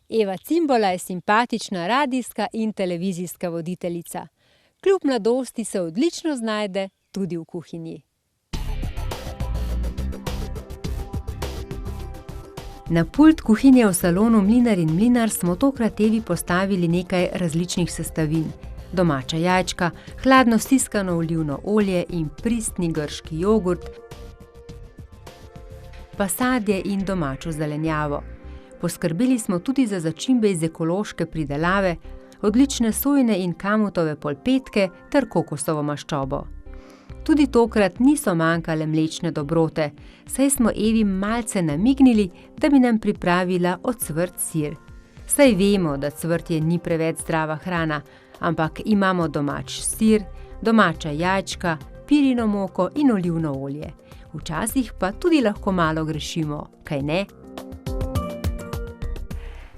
Eva Cimbola je simpatična radijska in televizijska voditeljica. Kljub mladosti se odlično znajde tudi v kuhinji. Na pult kuhinje v salonu Mlinar in Mlinar smo tokrat Evi postavili nekaj različnih sestavin. Domača jajčka, hladno stiskano olivno olje in pristni grški jogurt, pa sadje in domačo zelenjavo. Poskrbeli smo tudi za začimbe iz ekološke pridelave, odlične sojine in kamutove polpetke ter kokosovo maščobo. Tudi tokrat niso manjkale mlečne dobrote, saj smo Evi malce namignili, da bi nam pripravila ocvrt sir. Saj vemo, da cvrtje ni preveč zdrava hrana, ampak imamo domač sir, domača jajčka, pirino moko in olivno olje. Včasih pa tudi lahko malo grešimo, kaj ne?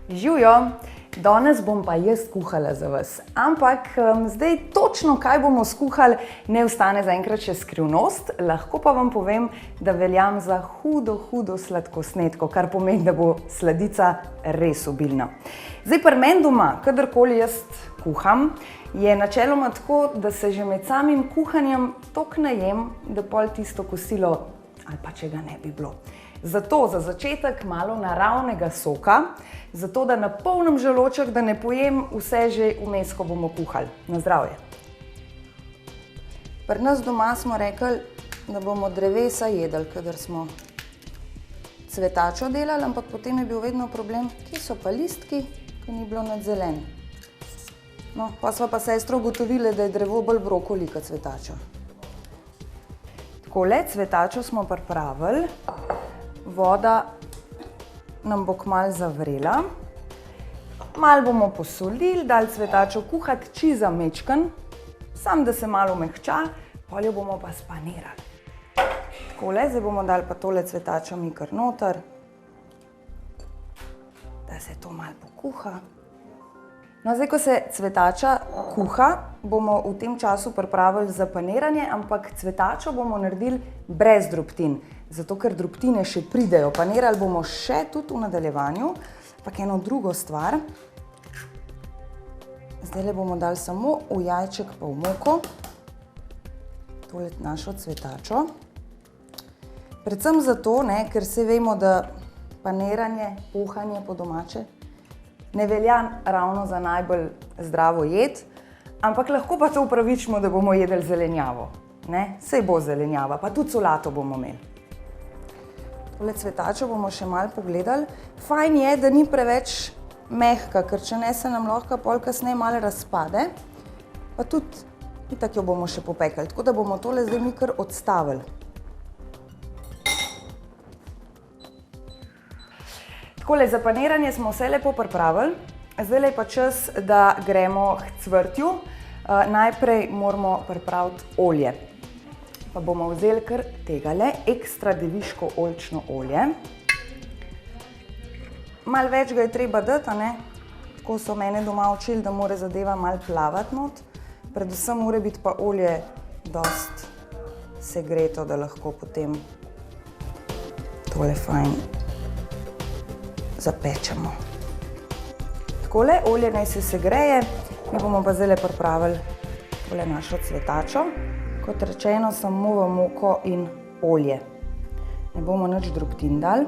Živjo! Danes bom pa jaz kuhala za vas, ampak zdaj točno kaj bomo skuhali, ne ostane zaenkrat še skrivnost, lahko pa vam povem, da veljam za hudo sladkosnedko, kar pomeni, da bo sladica res obilna. Zdaj pri meni doma, kadarkoli jaz kuham, je načeloma tako, da se že med samim kuhanjem toliko najem, da pol tisto kosilo ali pa če ga ne bi bilo. Zato za začetek malo naravnega soka, zato da napolnim želodček, da ne pojem vse že vmes, ko bomo kuhali. Na zdravje! Pri nas doma smo rekli, da bomo drevesa jedli, kadar smo cvetačo delali, ampak potem je bil vedno problem, kje so pa listki, ki ni bilo nad zelen. No, pa sva pa sestro ugotovili, da je drevo bolj brokoli kot cvetačo. Takole, cvetačo smo pripravili. Voda nam bo kmalu zavrela. Malo bomo posolili, dali cvetačo kuhati čisto majčkeno, samo da se malo mehča, pol jo bomo pa spanirali. Takole, zdaj bomo dali pa tole cvetačo mi kar noter, da se to malo pokuha. No, zdaj, ko se cvetača kuha, bomo v tem času pripravili za paniranje, ampak cvetačo bomo naredili brez drobtin. Zato, ker drobtine še pridejo. Panirali bomo še tudi v nadaljevanju, ampak eno drugo stvar. Zdajle bomo dali samo v jajček pa v moko, tole našo cvetačo. Predvsem zato, ker se vemo, da paniranje, kuhanje po domače ne velja ravno za najbolj zdravo jed, ampak lahko pa to upravičimo, da bomo jedli zelenjavo. Saj bo zelenjava, pa tudi solato bomo imeli. Tole cvetačo bomo še malo pogledali. Fajn je, da ni preveč mehka, ker če ne se nam lahko pol kasneje malo razpade. Pa tudi itak jo bomo še popekali, tako da bomo tole zdaj mi kar odstavili. Takole, za paniranje smo vse lepo pripravili. Zdaj je pa čas, da gremo k cvrtju. Najprej moramo pripraviti olje. Pa bomo vzeli kar tegale ekstra deviško oljčno olje. Malo več ga je treba dati, Tako so mene doma učili, da mora zadeva malo plavati not. Predvsem mora biti pa olje dosti segreto, da lahko potem tole fajn zapečemo. Takole, olje naj se segreje, mi bomo pa zdaj pripravili tole našo cvetačo. Kot rečeno, samo v moko in olje. Ne bomo nič drobtin dali.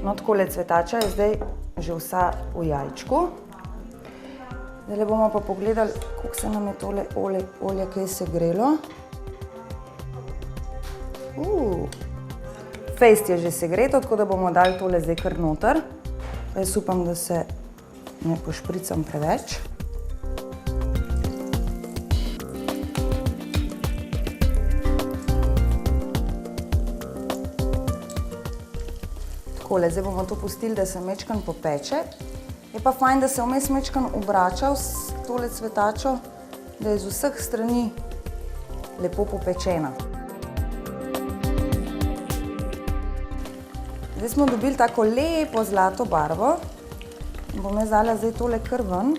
No, takole cvetača je zdaj že vsa v jajčku. Zdaj bomo pa pogledali, koliko se nam je tole olje kaj segrelo. Fejst je že segreto, tako da bomo dali tole zdaj kar noter. Jaz upam, da se ne pošpricam preveč. Takole, zdaj bomo to pustili, da se majčkeno popeče. Je pa fajn, da se vmes majčkeno obrača s tole cvetačo, da je z vseh strani lepo popečena. Zdaj smo dobili tako lepo zlato barvo. Bom jaz dala zdaj tole kar ven.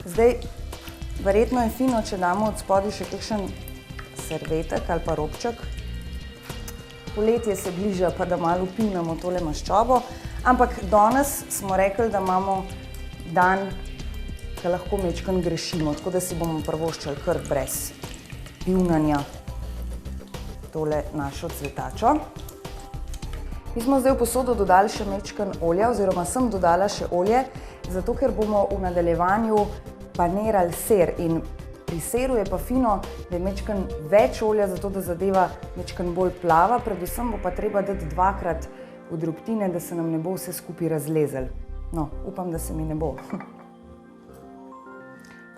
Zdaj, verjetno je fino, če damo od spodaj še kakšen servetek ali pa robček. Poletje se bliža, pa da malo upinamo tole maščobo, ampak danes smo rekli, da imamo dan, ki lahko majčkeno grešimo, tako da si bomo privoščili kar brez pivnanja tole našo cvetačo. Mi smo zdaj v posodo dodali še majčkeno olja, oziroma sem dodala še olje, zato ker bomo v nadaljevanju panirali sir in pri siru je pa fino, da je majčkeno več olja, zato da zadeva majčkeno bolj plava, predvsem bo pa treba dati dvakrat v drobtine, da se nam ne bo vse skupaj razlezel. No, upam, da se mi ne bo.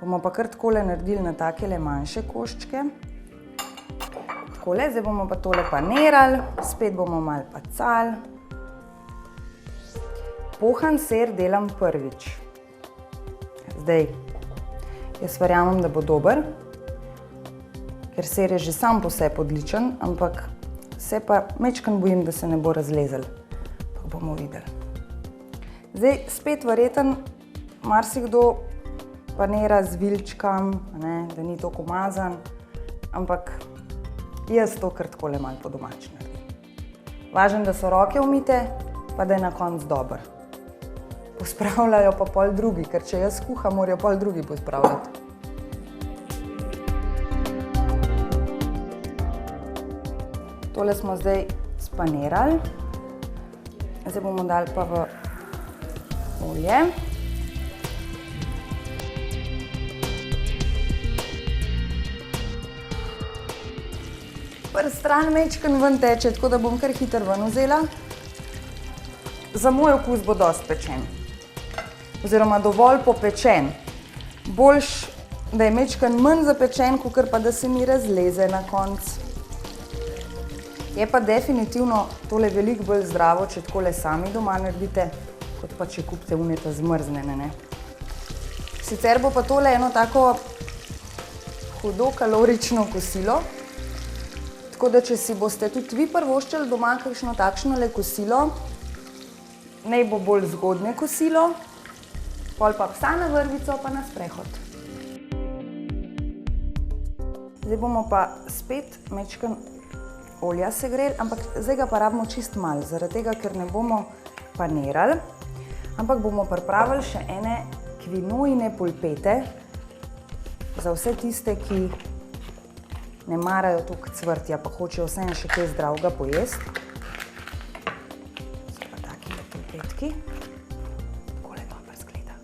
Bomo pa kar takole naredili na takele manjše koščke. Takole, zdaj bomo pa tole panirali, spet bomo malo pacali. Pohan sir delam prvič. Zdaj, jaz verjamem, da bo dober, ker sir je že sam po sebi odličen, ampak se pa majčkeno bojim, da se ne bo razlezel. Pa bomo videli. Zdaj, spet verjetno marsikdo panira z vilčkom, da ni toliko umazan, ampak jaz to kar takole malo po domače naredim. Važno, da so roke umite, pa da je na koncu dober. Pospravljajo pa pol drugi, ker če jaz kuham, morajo pol drugi pospravljati. Tole smo zdaj spanirali. Zdaj bomo dali pa v olje. Stran majčkeno ven teče, tako da bom kar hitro ven vzela. Za moj okus bo dosti pečen. Oziroma dovolj popečen. Boljš, da je majčkeno manj zapečen, kakor pa da se mi razleze na koncu. Je pa definitivno tole veliko bolj zdravo, če takole sami doma naredite, kot pa če kupite uneta zmrznjene. Sicer bo pa tole eno tako hudo kalorično kosilo. Tako da, če si boste tudi vi privoščili doma kakšno takšnole kosilo, naj bo bolj zgodnje kosilo, pol pa psa na vrvico, pa na sprehod. Zdaj bomo pa spet majčkeno olja segreli, ampak zdaj ga pa rabimo čist malo, zaradi tega, ker ne bomo panirali, ampak bomo pripravili še ene kvinojine polpete za vse tiste, ki ne marajo toliko cvrtja, pa hočejo vseeno še kaj zdravega pojesti. So pa takile polpetki. Takole dobro zgleda.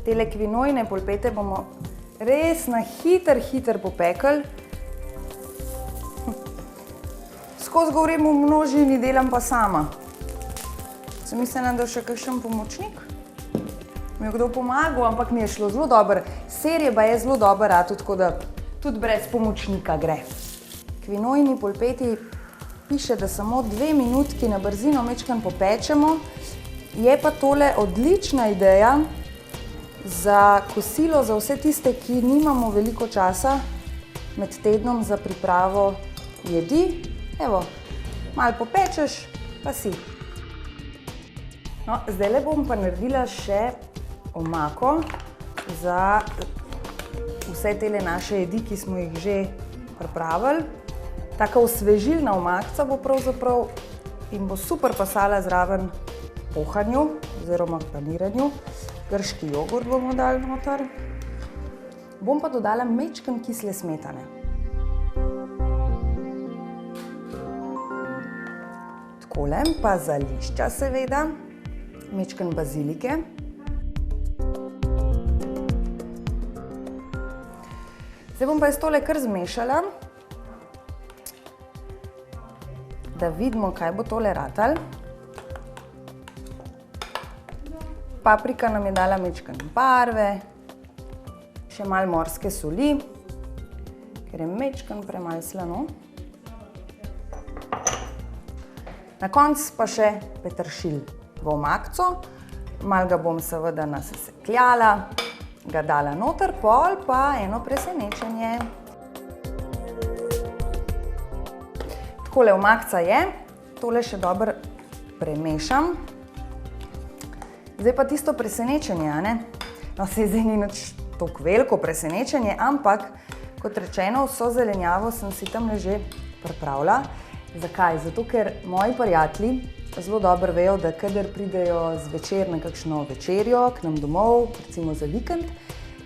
Tele kvinojine polpete bomo res na hiter popekli. Skozi govorim v množini, delam pa sama. Sem mislila, da še kakšen pomočnik. Mi je kdo pomagal, ampak mi je šlo zelo dobro. Sir je pa je zelo dober rad, tako da tudi brez pomočnika gre. Kvinojini polpeti piše, da samo 2 minutki na brzino majčkeno popečemo. Je pa tole odlična ideja za kosilo za vse tiste, ki nimamo veliko časa med tednom za pripravo jedi. Evo, malo popečeš, pa si. No, zdajle bom pa naredila še omako za vse tele naše jedi, ki smo jih že pripravili. Taka osvežilna omakca bo pravzaprav in bo super pasala zraven pohanju oziroma paniranju. Grški jogurt bomo dali noter. Bom pa dodala majčkeno kisle smetane. Takole, pa zelišča seveda, majčkeno bazilike. Zdaj bom pa jaz tole kar zmešala, da vidimo, kaj bo tole ratalo. Paprika nam je dala majčkeno barve, še malo morske soli, ker je majčkeno premalo slano. Na koncu pa še peteršilj v omakco. Malo ga bom seveda nasekljala, ga dala noter, pol pa eno presenečenje. Takole omakca je, tole še dobro premešam. Zdaj pa tisto presenečenje, a ne? No, saj zdaj ni nič toliko veliko presenečenje, ampak Kot rečeno, vso zelenjavo sem si tam že pripravila. Zakaj? Zato, ker moji prijatelji zelo dobro vejo, da kadar pridejo zvečer na kakšno večerjo k nam domov, recimo za vikend,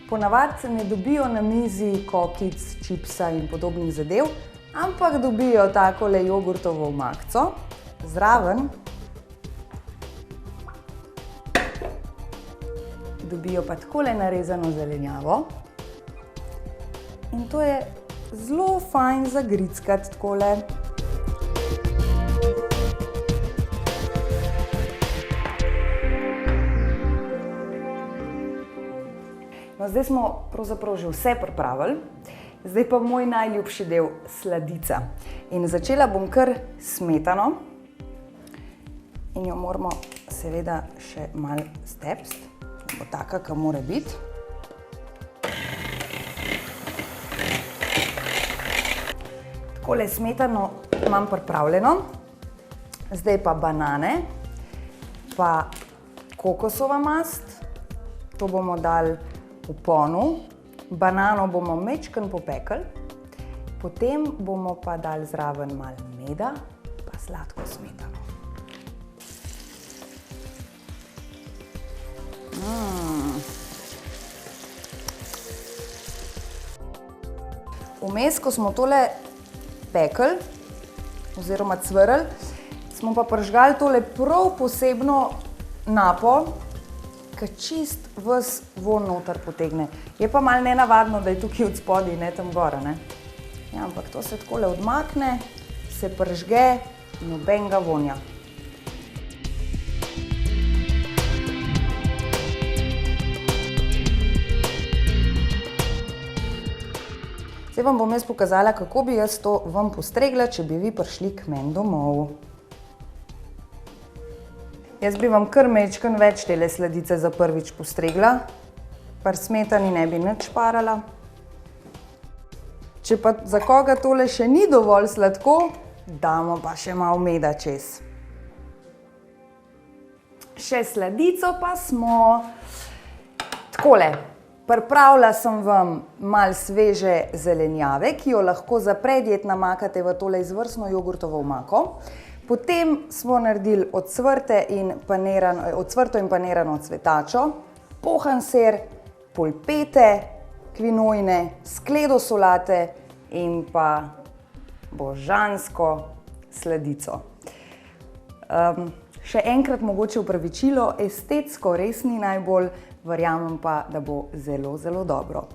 ponavadi se ne dobijo na mizi kokic, čipsa in podobnih zadev, ampak dobijo takole jogurtovo omakico, zraven dobijo pa takole narezano zelenjavo in to je zelo fajn zagrickati takole. No, zdaj smo pravzaprav že vse pripravili, zdaj pa moj najljubši del, sladica. In začela bom kar s smetano in jo moramo seveda še malo stepsti, da bo taka, ka mora biti. Takole smetano imam pripravljeno, zdaj pa banane, pa kokosova mast, to bomo dali v ponv, banano bomo majčkeno popekli, potem bomo pa dali zraven malo meda, pa sladko smetano. Vmes, ko smo tole pekli, oziroma cvrli, smo pa prižgali tole prav posebno napo, ki čist ves vonj noter potegne. Je pa malo nenavadno, da je tukaj od spodaj, ne tam gora, ne? Ja, ampak to se takole odmakne, se prižge, nobenega vonja. Zdaj vam bom jaz pokazala, kako bi jaz to vam postregla, če bi vi prišli k meni domov. Jaz bi vam kar majčkeno več tele sladice za prvič postregla, pri smetani ne bi nič šparala. Če pa za koga tole še ni dovolj sladko, damo pa še malo meda čez. Še sladico pa smo. Takole, pripravila sem vam malo sveže zelenjave, ki jo lahko za predjed namakate v tole izvrstno jogurtovo omako. Potem smo naredili ocvrto in panirano cvetačo, pohan sir, polpete, kvinojne, skledo solate in pa božansko sladico. Še enkrat mogoče opravičilo, estetsko res ni najbolj, verjamem pa, da bo zelo, zelo dobro.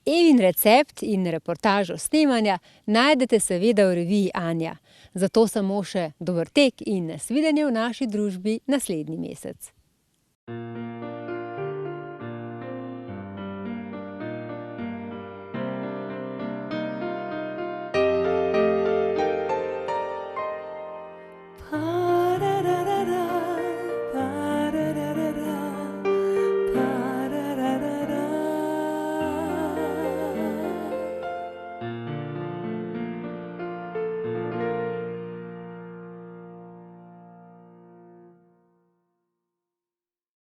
Evin recept in reportažo snemanja najdete seveda v reviji Anja. Zato samo še dober tek in nasvidenje v naši družbi naslednji mesec.